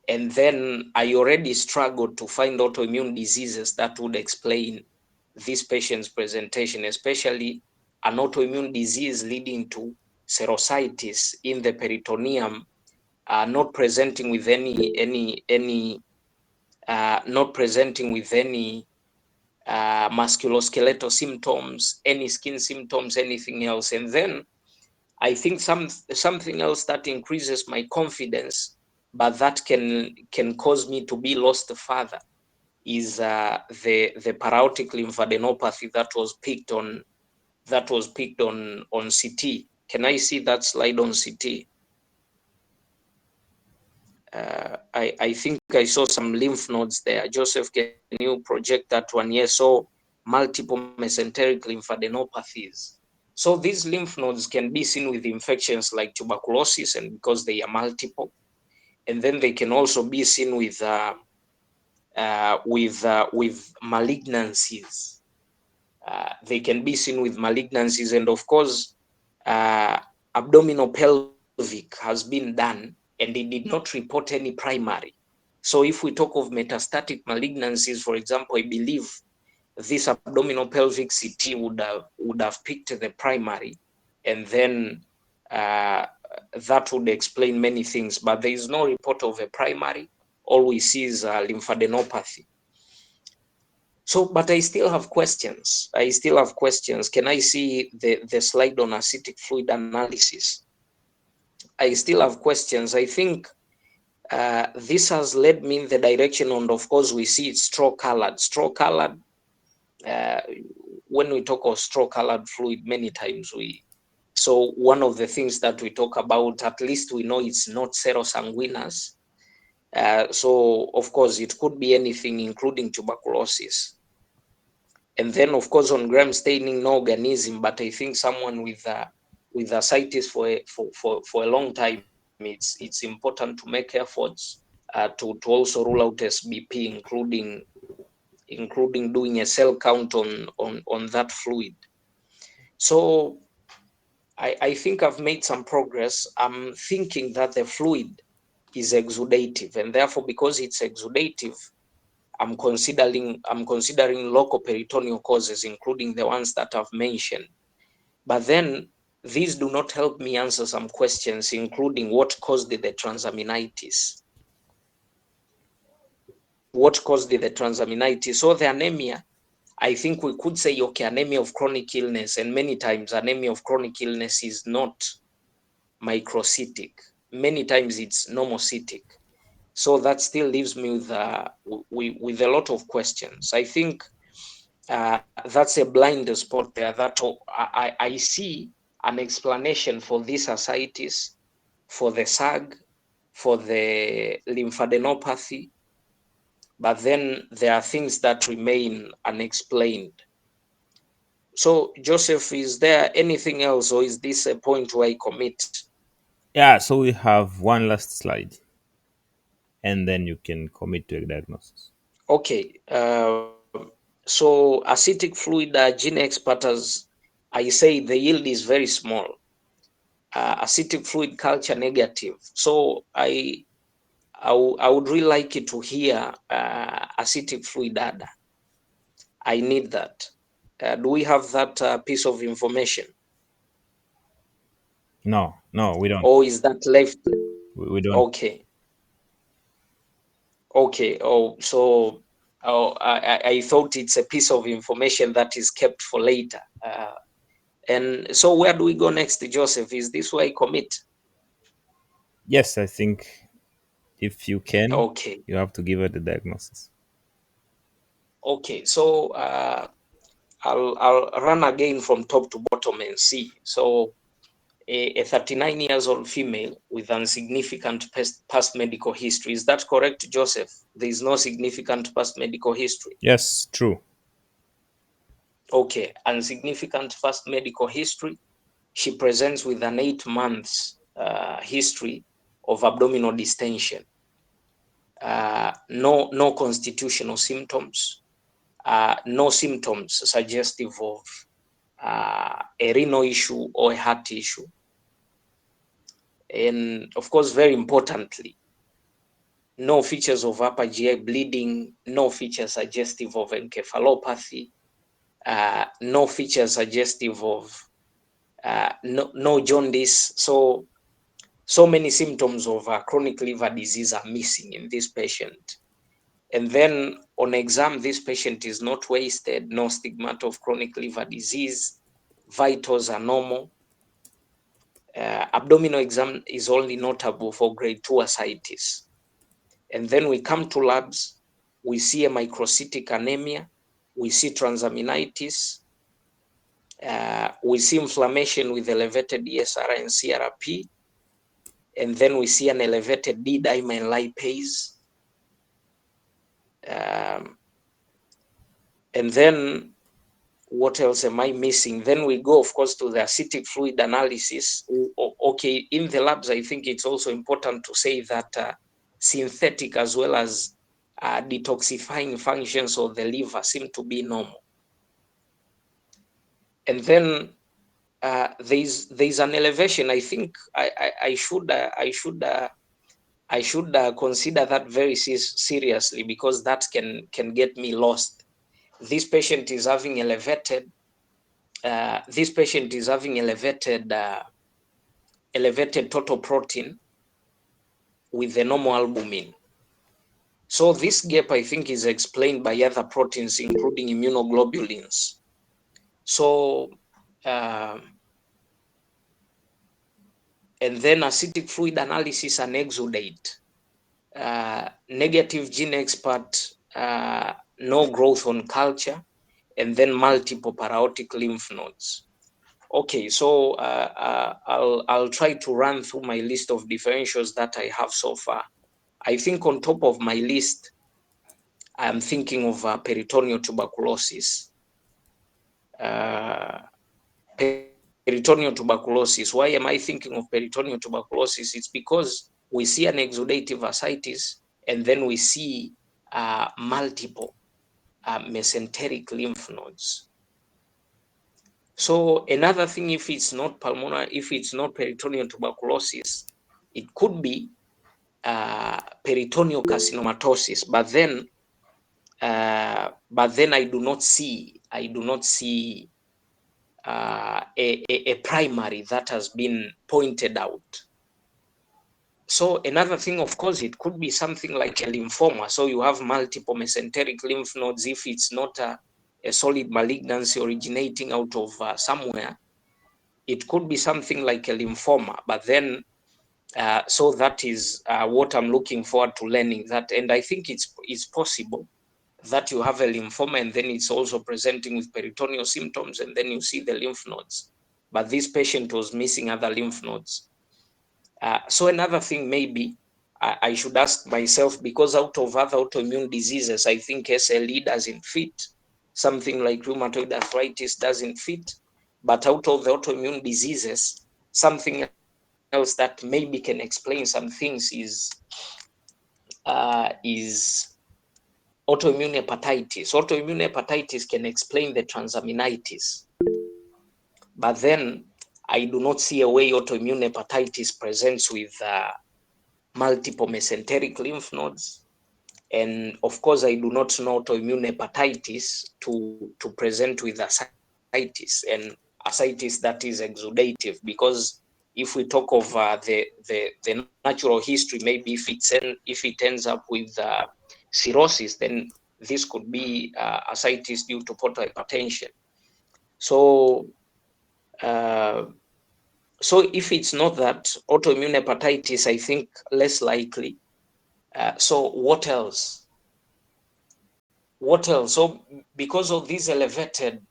And then I already struggled to find autoimmune diseases that would explain this patient's presentation, especially an autoimmune disease leading to serositis in the peritoneum, not presenting with not presenting with any musculoskeletal symptoms, any skin symptoms, anything else. And then I think something else that increases my confidence, but that can cause me to be lost further, is the paraortic lymphadenopathy that was picked on CT. Can I see that slide on CT? I think I saw some lymph nodes there. Joseph, can you project that one? Yes, so multiple mesenteric lymphadenopathies. So these lymph nodes can be seen with infections like tuberculosis, and because they are multiple, and then they can also be seen with malignancies. They can be seen with malignancies, and of course, abdominal pelvic has been done, and it did not report any primary. So if we talk of metastatic malignancies, for example, I believe this abdominal pelvic CT would have picked the primary, and then that would explain many things. But there is no report of a primary. All we see is lymphadenopathy. So, but I still have questions. I still have questions. Can I see the slide on acidic fluid analysis? I still have questions. I think this has led me in the direction, and of course we see it straw colored. Straw colored, uh, when we talk of straw colored fluid, many times so one of the things that we talk about, at least we know it's not serosanguinous. So of course it could be anything, including tuberculosis. And then of course on gram staining, no organism, but I think someone with ascites for a long time, it's important to make efforts to also rule out SBP, including doing a cell count on that fluid. So I think I've made some progress. I'm thinking that the fluid is exudative, and therefore because it's exudative, I'm considering local peritoneal causes, including the ones that I've mentioned. But then these do not help me answer some questions, including what caused the transaminitis. What caused the transaminitis? So the anemia, I think we could say, okay, anemia of chronic illness, and many times anemia of chronic illness is not microcytic. Many times it's normocytic. So that still leaves me with a lot of questions. I think that's a blind spot there. That I see an explanation for this ascites, for the SAG, for the lymphadenopathy, but then there are things that remain unexplained. So, Joseph, is there anything else, or is this a point where I commit? Yeah, so we have one last slide, and then you can commit to a diagnosis. Okay. So, acidic fluid gene expert, as I say, the yield is very small. Acidic fluid culture negative. So, I would really like you to hear acidic fluid data. I need that. Do we have that piece of information, No, no, we don't. or is that left? We don't. Okay, okay. Oh, so I thought it's a piece of information that is kept for later. And so where do we go next, Joseph? Is this where I commit? Yes, I think if you can, Okay, you have to give her the diagnosis. okay. So I'll run again from top to bottom and see. So a 39 years old female with insignificant past medical history. Is that correct, Joseph? There is no significant past medical history. Yes, true. Okay, insignificant past medical history. She presents with an 8 months history of abdominal distension. No constitutional symptoms. No symptoms suggestive of a renal issue or a heart issue. And of course, very importantly, no features of upper GI bleeding, no features suggestive of encephalopathy, no features suggestive of no jaundice. So many symptoms of chronic liver disease are missing in this patient. And then on exam, this patient is not wasted, no stigmata of chronic liver disease, vitals are normal. Abdominal exam is only notable for grade 2 ascites. And then we come to labs, we see a microcytic anemia, we see transaminitis, we see inflammation with elevated ESR and CRP, and then we see an elevated D-dimer lipase. And then what else am I missing? Then we go, of course, to the acidic fluid analysis. Okay, in the labs, I think it's also important to say that synthetic as well as detoxifying functions of the liver seem to be normal. And then there's an elevation. I think I should consider that very seriously, because that can get me lost. This patient is having elevated elevated total protein with the normal albumin. So this gap, I think, is explained by other proteins, including immunoglobulins. So, and then acidic fluid analysis and exudate. Negative gene expert, no growth on culture, and then multiple paraortic lymph nodes. Okay, so I'll try to run through my list of differentials that I have so far. I think on top of my list, I'm thinking of peritoneal tuberculosis. Peritoneal tuberculosis. Why am I thinking of peritoneal tuberculosis? It's because we see an exudative ascites, and then we see multiple mesenteric lymph nodes. So another thing, if it's not pulmonary, if it's not peritoneal tuberculosis, it could be peritoneal carcinomatosis. But then I do not see a primary that has been pointed out. So another thing, of course, it could be something like a lymphoma. So you have multiple mesenteric lymph nodes. If it's not a solid malignancy originating out of somewhere, it could be something like a lymphoma. But then, so that is what I'm looking forward to learning that. And I think it's possible that you have a lymphoma and then it's also presenting with peritoneal symptoms, and then you see the lymph nodes. But this patient was missing other lymph nodes. So another thing, maybe I should ask myself, because out of other autoimmune diseases, I think SLE doesn't fit. Something like rheumatoid arthritis doesn't fit. But out of the autoimmune diseases, something else that maybe can explain some things is autoimmune hepatitis. Autoimmune hepatitis can explain the transaminitis. But then I do not see a way autoimmune hepatitis presents with multiple mesenteric lymph nodes. And of course, I do not know autoimmune hepatitis to present with ascites, and ascites that is exudative, because if we talk of the natural history, maybe if it ends up with cirrhosis, then this could be ascites due to portal hypertension. So if it's not that, autoimmune hepatitis, I think less likely. So what else? What else? So because of these elevated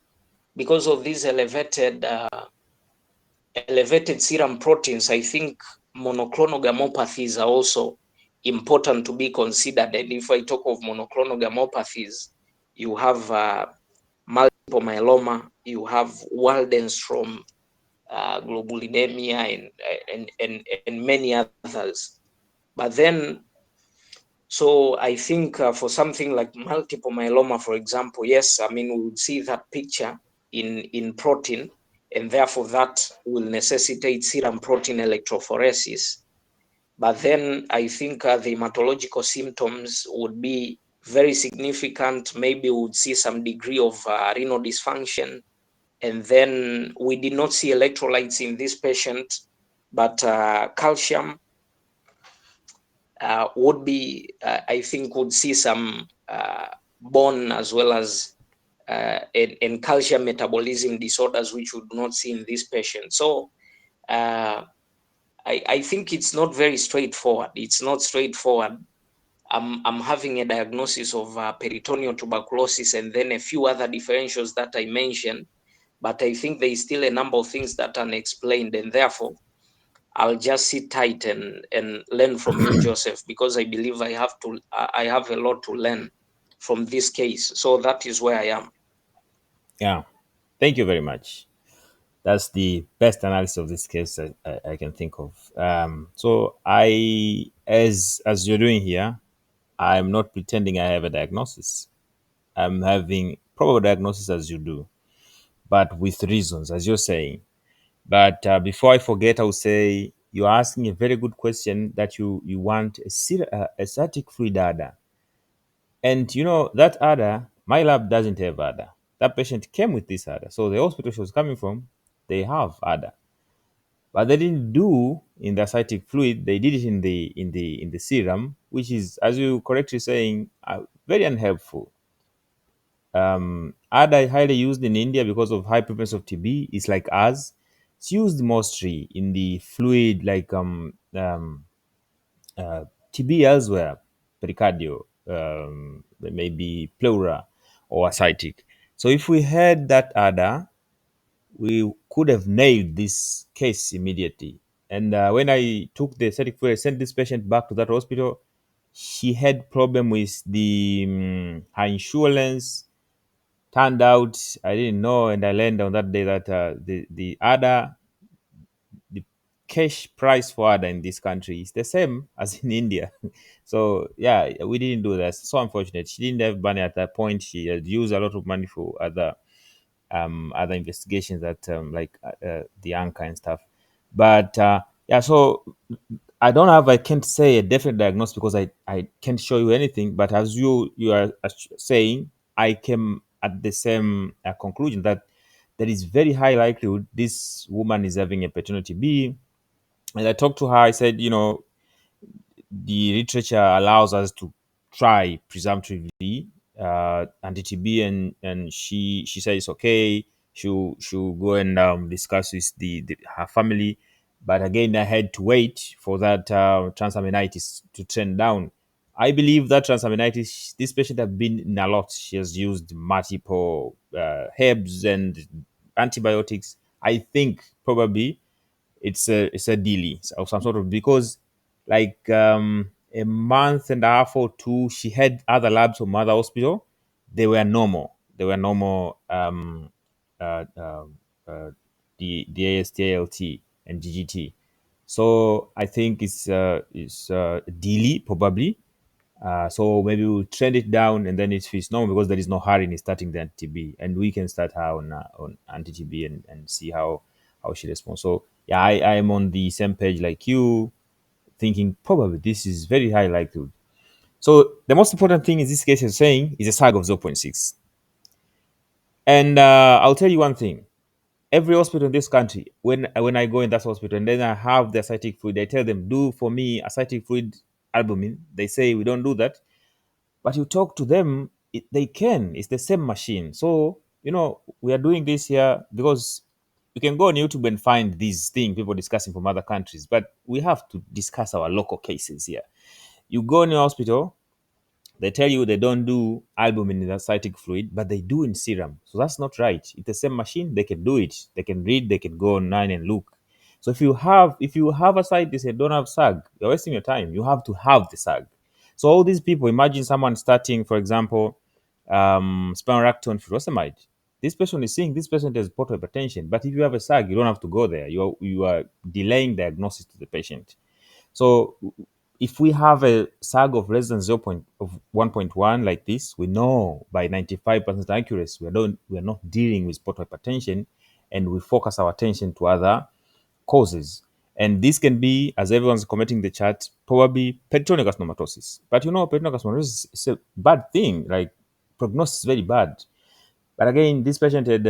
elevated serum proteins, I think monoclonal gammopathies are also important to be considered. And if I talk of monoclonal gammopathies, you have multiple myeloma, you have Waldenstrom, globulinemia, and many others. But then, so I think for something like multiple myeloma, for example, yes, I mean, we would see that picture in protein, and therefore that will necessitate serum protein electrophoresis. But then I think the hematological symptoms would be very significant. Maybe we would see some degree of renal dysfunction, And then we did not see electrolytes in this patient, but calcium would be, I think, would see some bone as well as and calcium metabolism disorders, which we would not see in this patient. So I think it's not very straightforward. It's not straightforward. I'm having a diagnosis of peritoneal tuberculosis and then a few other differentials that I mentioned, but I think there is still a number of things that are unexplained, and therefore I'll just sit tight and learn from you, Joseph, because I believe I have a lot to learn from this case. So that is where I am. Yeah. Thank you very much. That's the best analysis of this case I can think of. So I, as you're doing here, I'm not pretending I have a diagnosis. I'm having probable diagnosis as you do, but with reasons, as you're saying. But before I forget, I will say you're asking a very good question that you want a static fluid ADA. And you know, that ADA, my lab doesn't have ADA. That patient came with this ADA. So the hospital she was coming from, they have ADA. But they didn't do in the ascitic fluid, they did it in the serum, which is, as you correctly saying, very unhelpful. ADA highly used in India because of high prevalence of TB. It's like us. It's used mostly in the fluid, like TB elsewhere, pericardio, maybe pleura or ascitic. So if we had that ADA, we could have nailed this case immediately. And when I took the static fluid, I sent this patient back to that hospital. She had problem with the her insurance. Turned out I didn't know, and I learned on that day that the other the cash price for ADA in this country is the same as in India. So yeah, we didn't do that. So unfortunate. She didn't have money at that point. She had used a lot of money for other investigations that like the anchor and stuff. But yeah, so I don't have, I can't say a definite diagnosis because I can't show you anything. But as you are saying, I came at the same conclusion that there is very high likelihood this woman is having a paternity B. And I talked to her. I said, you know, the literature allows us to try presumptively anti-TB, and she said it's okay. She'll go and discuss with the her family, but again, I had to wait for that transaminitis to trend down. I believe that transaminitis, this patient has been in a lot. She has used multiple herbs and antibiotics. I think probably it's a daily of some sort of, because like a month and a half or two she had other labs from other hospital. They were normal uh, uh, uh, the AST and GGT. So I think it's daily probably. So maybe we'll trend it down, and then if it's normal, because there is no hurry in starting the anti-TB, and we can start her on anti-TB and see how she responds. So yeah, I am on the same page like you, thinking probably this is very high likelihood. So the most important thing in this case, you're saying, is a SAG of zero point 0.6. And I'll tell you one thing. Every hospital in this country, when I go in that hospital and then I have the ascitic fluid, I tell them, do for me ascitic fluid albumin. They say we don't do that. But you talk to them, they can. It's the same machine. So, you know, we are doing this here because you can go on YouTube and find these things people discussing from other countries, but we have to discuss our local cases here. You go in your hospital, they tell you they don't do albumin in the ascitic fluid, but they do in serum. So that's not right. It's the same machine. They can do it. They can read. They can go online and look. So if you have ascites and don't have SAG, you're wasting your time. You have to have the SAG. So all these people, imagine someone starting, for example, spironolactone furosemide. This patient is seeing this patient has portal hypertension, but if you have a SAG, you don't have to go there. You are delaying diagnosis to the patient. So if we have a SAG of less than 1.1 like this, we know by 95% accuracy we are not dealing with portal hypertension, and we focus our attention to other causes. And this can be, as everyone's commenting in the chat, probably peritoneal carcinomatosis. But you know, peritoneal carcinomatosis is a bad thing. Like, prognosis is very bad. But again, this patient had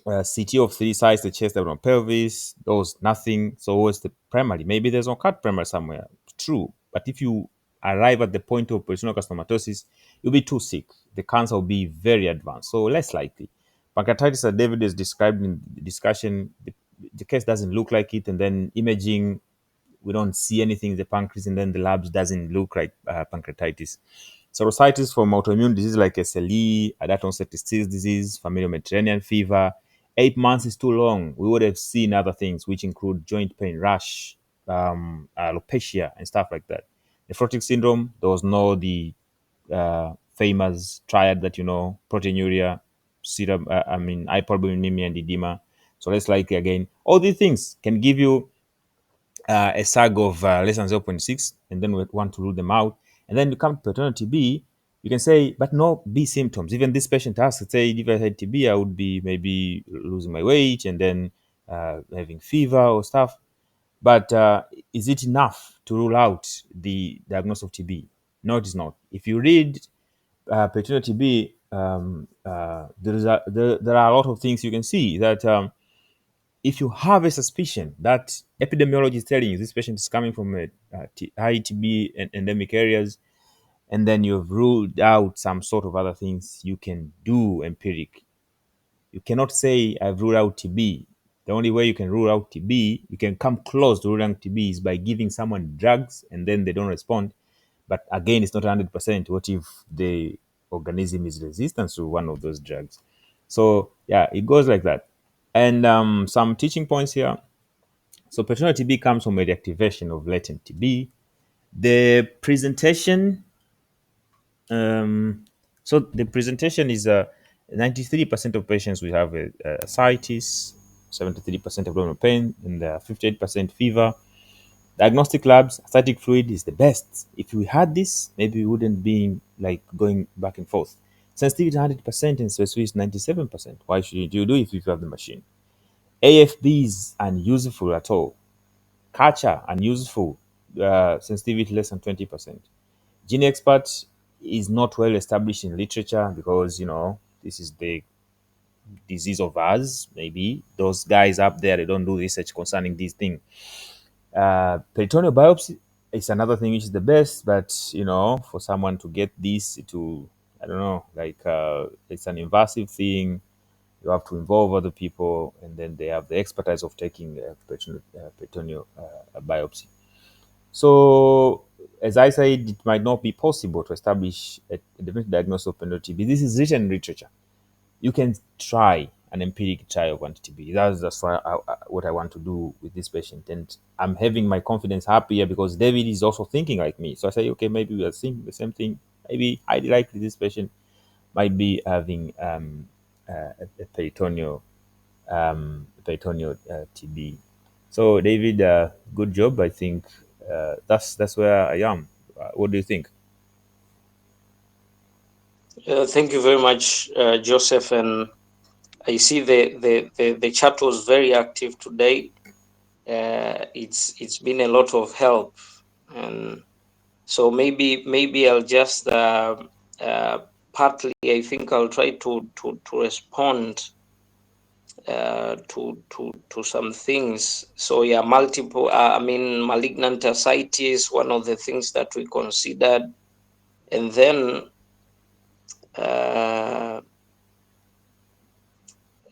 CT of three sides, the chest, abdomen, pelvis, those nothing. So what's the primary? Maybe there's no cut primary somewhere. True. But if you arrive at the point of peritoneal carcinomatosis, you'll be too sick. The cancer will be very advanced. So less likely. Pancreatitis, as David is described in the discussion, the case doesn't look like it. And then imaging, we don't see anything in the pancreas, and then the labs doesn't look like pancreatitis. Serositis from autoimmune disease like SLE, adult onset disease disease, familial Mediterranean fever. 8 months is too long. We would have seen other things, which include joint pain, rash, alopecia, and stuff like that. Nephrotic syndrome, there was no the famous triad that you know, proteinuria, serum, hyperbilirubinemia, and edema. So let's like again, all these things can give you a SAG of less than zero point 0.6, and then we want to rule them out. And then you come to paternal TB, you can say, but no B symptoms. Even this patient asks, say, if I had TB, I would be maybe losing my weight and then having fever or stuff. But is it enough to rule out the diagnosis of TB? No, it is not. If you read peritoneal TB, there are a lot of things you can see that if you have a suspicion that epidemiology is telling you this patient is coming from high TB and endemic areas, and then you've ruled out some sort of other things, you can do empiric. You cannot say I've ruled out TB. The only way you can rule out TB, you can come close to ruling out TB, is by giving someone drugs and then they don't respond. But again, it's not 100%. What if the organism is resistant to one of those drugs? So yeah, it goes like that. And some teaching points here. So paternal TB comes from a reactivation of latent TB. The presentation, the presentation is 93% of patients will have ascites, 73% abdominal pain, and 58% fever. Diagnostic labs, ascitic fluid is the best. If we had this, maybe we wouldn't be like going back and forth. Sensitivity 100% and specificity is 97%. Why should you do it if you have the machine? AFB unuseful at all. Catcher unuseful. Sensitivity less than 20%. Gene expert is not well established in literature because this is the disease of us. Maybe those guys up there, they don't do research concerning these things. Peritoneal biopsy is another thing which is the best, but for someone to get this to, I don't know, like it's an invasive thing. You have to involve other people, and then they have the expertise of taking peritoneal biopsy. So, as I said, it might not be possible to establish a definite diagnosis of peritoneal TB. This is written in literature. You can try an empiric trial of anti-TB. That's what I want to do with this patient, and I'm having my confidence up here because David is also thinking like me. So I say, okay, maybe we are seeing the same thing. Maybe highly likely this patient might be having a peritoneal TB. So David, good job. I think that's where I am. What do you think? Thank you very much, Joseph. And I see the chat was very active today. It's been a lot of help, and so maybe I'll just partly, I think I'll try to respond to some things. So yeah, multiple. Malignant ascites, one of the things that we considered, and then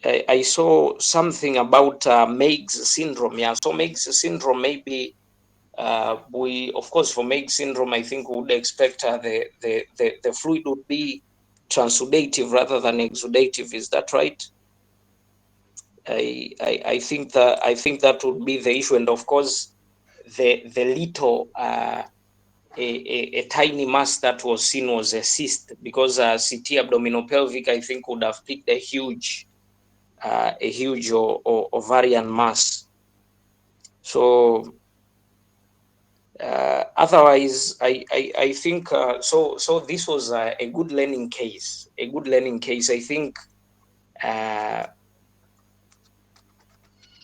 I saw something about Meigs syndrome. Yeah, so Meigs syndrome, maybe we, of course, for Meigs syndrome, I think we would expect the fluid would be transudative rather than exudative. Is that right? I think that would be the issue, and of course, the little a tiny mass that was seen was a cyst, because CT abdominal pelvic, I think, would have picked a huge ovarian mass. So otherwise, I think so. So this was a good learning case. A good learning case. I think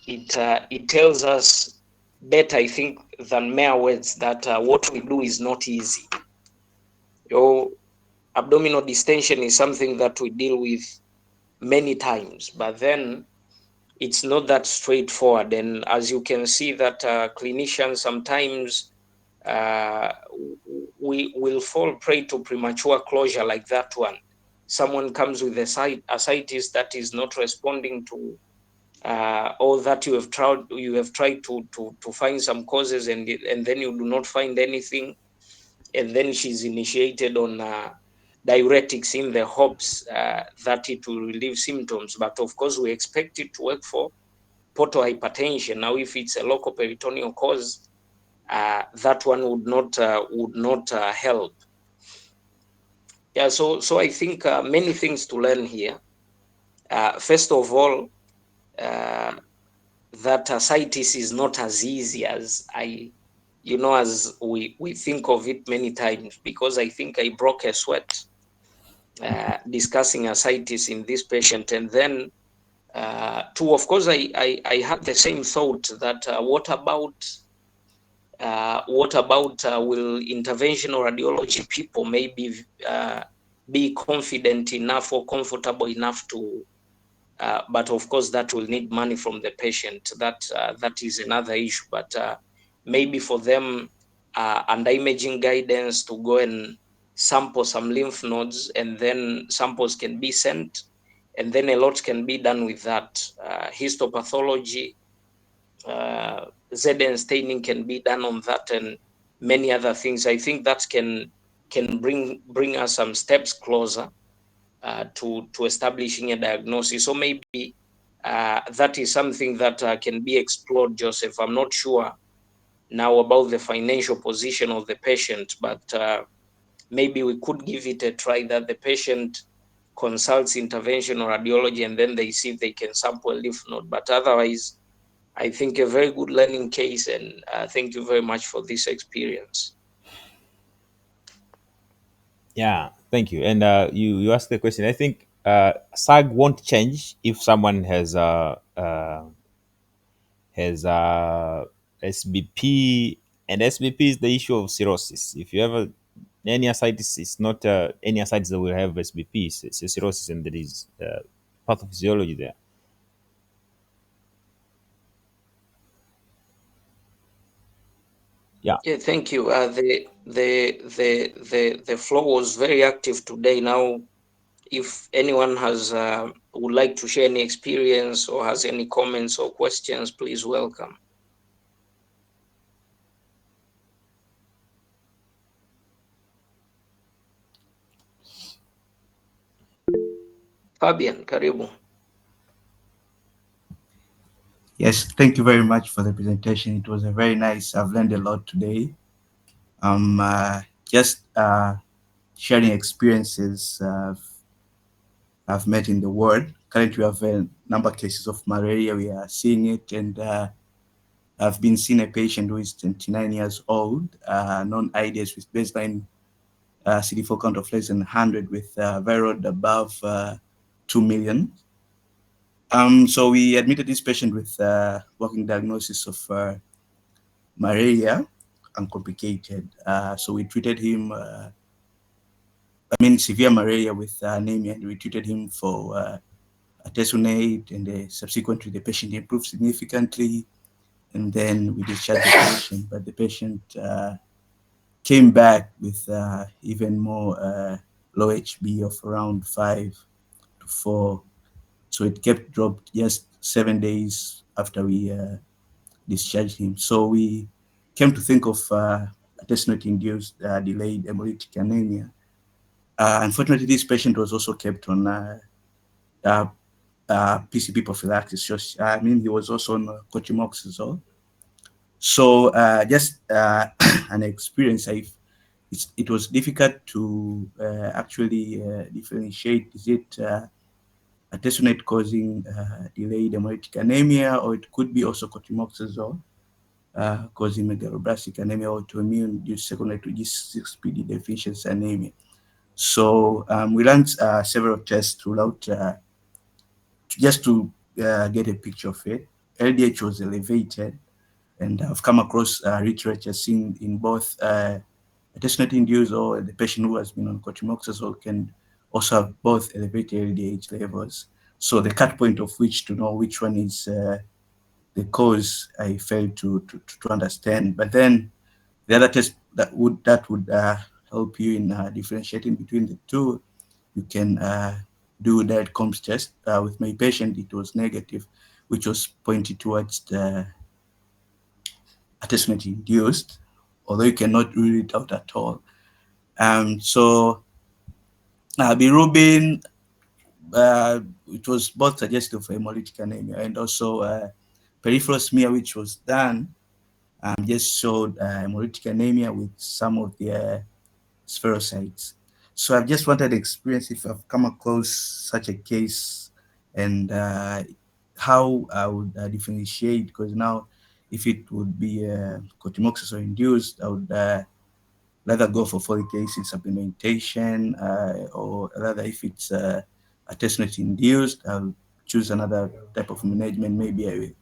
it tells us better, I think, than mere words that what we do is not easy. Your abdominal distension is something that we deal with many times, but then it's not that straightforward. And as you can see that clinicians sometimes we will fall prey to premature closure like that one. Someone comes with a ascites that is not responding to or that you have tried to find some causes, and then you do not find anything, and then she's initiated on diuretics in the hopes that it will relieve symptoms. But of course, we expect it to work for portal hypertension. Now, if it's a local peritoneal cause, that one would not help. Yeah, so I think many things to learn here. First of all, uh, that ascites is not as easy as as we think of it many times, because I think I broke a sweat discussing ascites in this patient. And then two, of course, I had the same thought that what about will interventional radiology people maybe be confident enough or comfortable enough to, but of course that will need money from the patient. That is another issue. But maybe for them, under imaging guidance, to go and sample some lymph nodes, and then samples can be sent, and then a lot can be done with that. Histopathology, ZN staining can be done on that, and many other things. I think that can bring us some steps closer to establishing a diagnosis. So maybe that is something that can be explored, Joseph. I'm not sure now about the financial position of the patient, but maybe we could give it a try, that the patient consults interventional radiology and then they see if they can sample a lymph node. But otherwise, I think a very good learning case, and thank you very much for this experience. Yeah, thank you. And you asked the question. I think SAG won't change if someone has SBP, and SBP is the issue of cirrhosis. If you ever any ascites, it's not any ascites that will have SBP. It's a cirrhosis, and there is pathophysiology there. Yeah. Yeah, thank you. The floor was very active today. Now, if anyone has would like to share any experience or has any comments or questions, please welcome. Fabian, karibu. Yes, thank you very much for the presentation. It was a very nice. I've learned a lot today. Just sharing experiences I've met in the world. Currently, we have a number of cases of malaria. We are seeing it, and I've been seeing a patient who is 29 years old, non-IDS with baseline CD4 count of less than 100 with viral load above 2 million. So we admitted this patient with working diagnosis of malaria, uncomplicated. So we treated him, severe malaria with anemia, and we treated him for artesunate, and subsequently the patient improved significantly, and then we discharged the patient. But the patient came back with even more low HB of around 5 to 4. So it kept dropped just 7 days after we discharged him. So we came to think of artesunate-induced delayed hemolytic anemia. Unfortunately, this patient was also kept on PCP prophylaxis. So, he was also on cotrimoxazole. So just an experience. It was difficult to actually differentiate. Is it artesunate causing delayed hemolytic anemia, or it could be also cotrimoxazole causing megaloblastic anemia, autoimmune due to secondary to G6PD deficiency anemia. So we ran several tests to rule out just to get a picture of it. LDH was elevated, and I've come across literature seen in both artesunate-induced or the patient who has been on cotrimoxazole can also have both elevated LDH levels. So the cut point of which to know which one is the cause, I failed to understand. But then the other test that would help you in differentiating between the two, you can do that comps test. With my patient, it was negative, which was pointed towards the attachment induced, although you cannot rule it out at all. So bilirubin, it was both suggestive of hemolytic anemia, and also peripheral smear, which was done, just showed hemolytic anemia with some of the spherocytes. So I've just wanted to experience if I've come across such a case, and how I would differentiate, because now if it would be cotrimoxazole induced, I would rather go for folic acid supplementation, or rather if it's attestinate induced, I'll choose another type of management. Maybe I will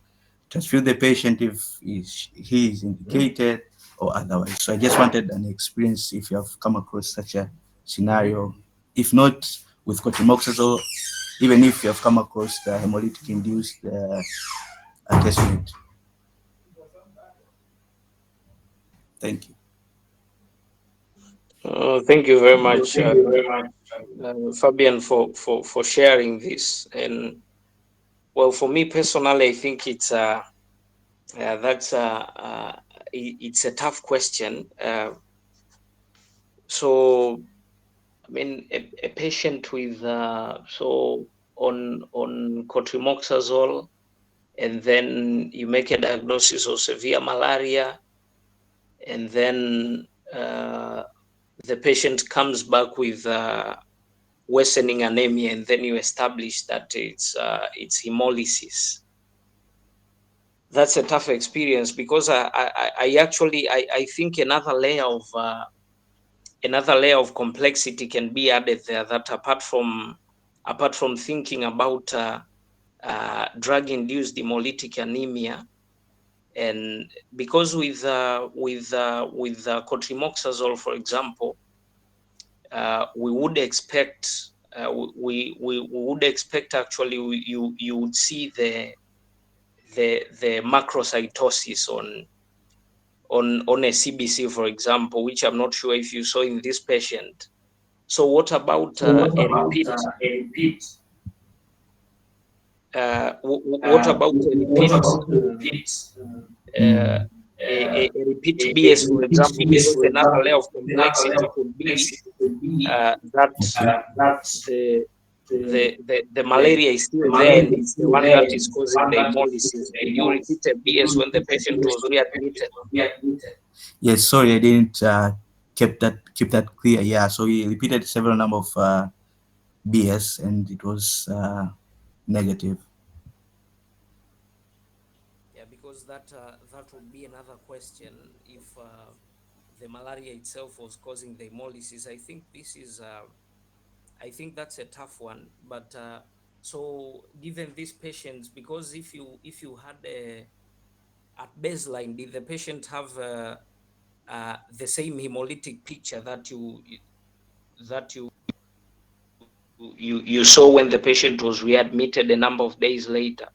transfuse the patient if he is indicated, or otherwise. So I just wanted an experience if you have come across such a scenario. If not with cotrimoxazole, even if you have come across the hemolytic induced attestinate. Thank you. Thank you very much, Fabian, for sharing this. And well, for me personally, I think it's a tough question. So I mean, a patient with on cotrimoxazole, and then you make a diagnosis of severe malaria, and then the patient comes back with worsening anemia, and then you establish that it's hemolysis. That's a tough experience, because I think another layer of complexity can be added there, that apart from thinking about drug-induced hemolytic anemia, and because with cotrimoxazole, for example, we would expect we would expect, actually, you would see the macrocytosis on a CBC, for example, which I'm not sure if you saw in this patient. So what about a repeat? What about a repeat? Uh, a repeat BS, for example, because another layer of complexity could be that the the malaria is still there, and it's the one that is causing the hemolysis. Did you repeat a BS when the patient was readmitted? Yes, sorry, I didn't keep that clear. Yeah, so he repeated several number of BS, and it was negative. Yeah, because that would be another question. If the malaria itself was causing the hemolysis, I think that's a tough one. But so given these patients, because if you had at baseline, did the patient have the same hemolytic picture that you saw when the patient was readmitted a number of days later?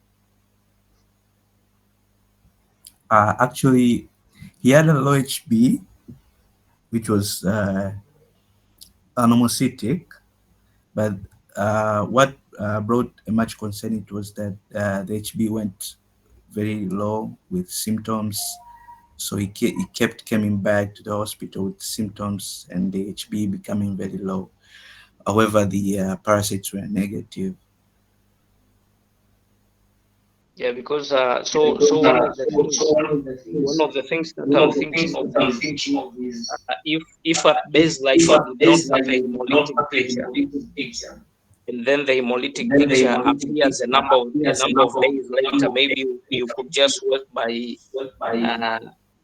Actually, he had a low HB, which was anormocytic, but what brought a much concern, it was that the HB went very low with symptoms. So he kept coming back to the hospital with symptoms and the HB becoming very low. However, the parasites were negative. Yeah, because so one of the things that I'm thinking of is, if at baseline he did not have a hemolytic picture, and then the hemolytic picture appears a number of days later, maybe you could just work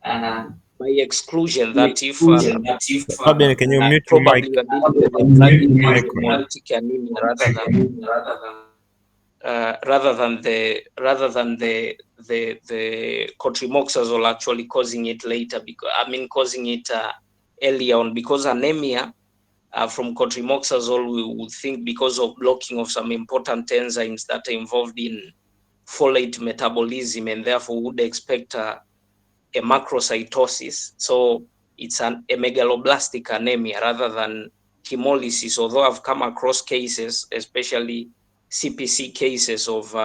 uh, by exclusion, that if Fabian, can you mute your mic? probably you're dealing with a drug-induced Echoing. hemolytic anemia rather than the cotrimoxazole actually causing it later, because causing it earlier on, because anemia from cotrimoxazole, we would think because of blocking of some important enzymes that are involved in folate metabolism, and therefore would expect a macrocytosis. So it's a megaloblastic anemia rather than hemolysis, although I've come across cases, especially CPC cases of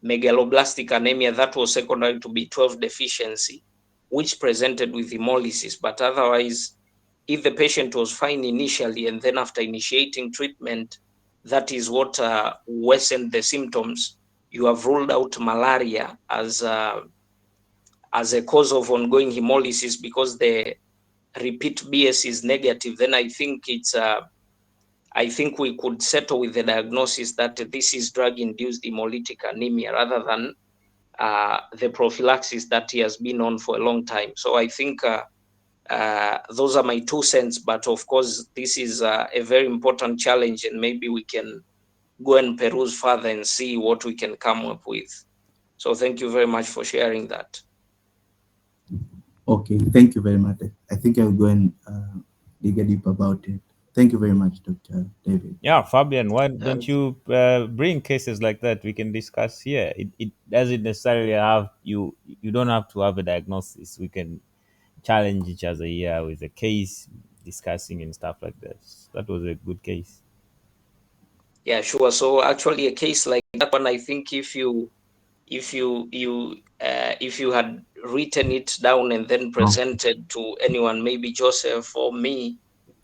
megaloblastic anemia that was secondary to B12 deficiency, which presented with hemolysis. But otherwise, if the patient was fine initially and then after initiating treatment, that is what worsened the symptoms, you have ruled out malaria as a cause of ongoing hemolysis because the repeat BS is negative, then I think we could settle with the diagnosis that this is drug-induced hemolytic anemia rather than the prophylaxis that he has been on for a long time. So I think those are my 2 cents, but of course, this is a very important challenge, and maybe we can go and peruse further and see what we can come up with. So thank you very much for sharing that. Okay, thank you very much. I think I'll go and dig a deep about it. Thank you very much, Dr. David. Yeah, Fabian, why Uh, don't you bring cases like that we can discuss here? It doesn't necessarily have you. You don't have to have a diagnosis. We can challenge each other here with a case, discussing and stuff like this. That was a good case. yeah, sure. So actually, a case like that one, I think if you had written it down and then Oh, presented to anyone, maybe Joseph or me,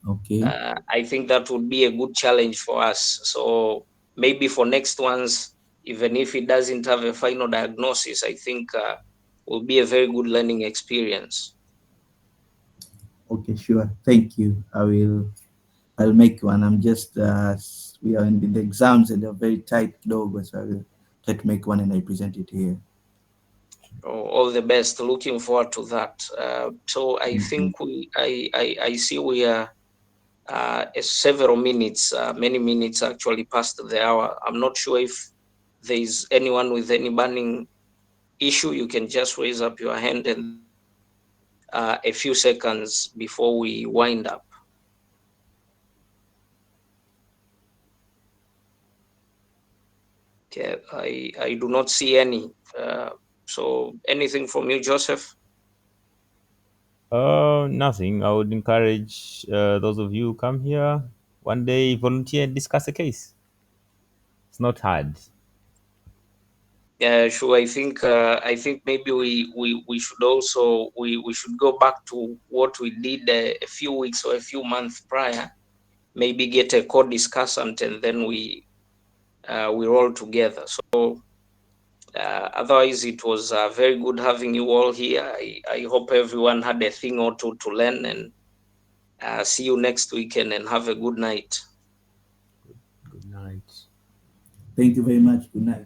okay, I think that would be a good challenge for us. So maybe for next ones, even if it doesn't have a final diagnosis, I think will be a very good learning experience. okay, sure. Thank you. I'll make one. I'm just we are in the exams and they're very tight dog, so I will try to make one and I present it here. All the best. Looking forward to that. So I Thank you. think I see we are several minutes, many minutes actually past the hour. I'm not sure if there is anyone with any burning issue. You can just raise up your hand and then a few seconds before we wind up. Okay, I do not see any. So anything from you, Joseph? Nothing. I would encourage those of you who come here one day, volunteer and discuss a case. It's not hard. Yeah, sure. I think maybe we should also we should go back to what we did a few weeks or a few months prior. Maybe get a co-discussant and then we roll together. So otherwise, it was very good having you all here. I hope everyone had a thing or two to learn, and see you next weekend and have a good night. Good night. Thank you very much. Good night.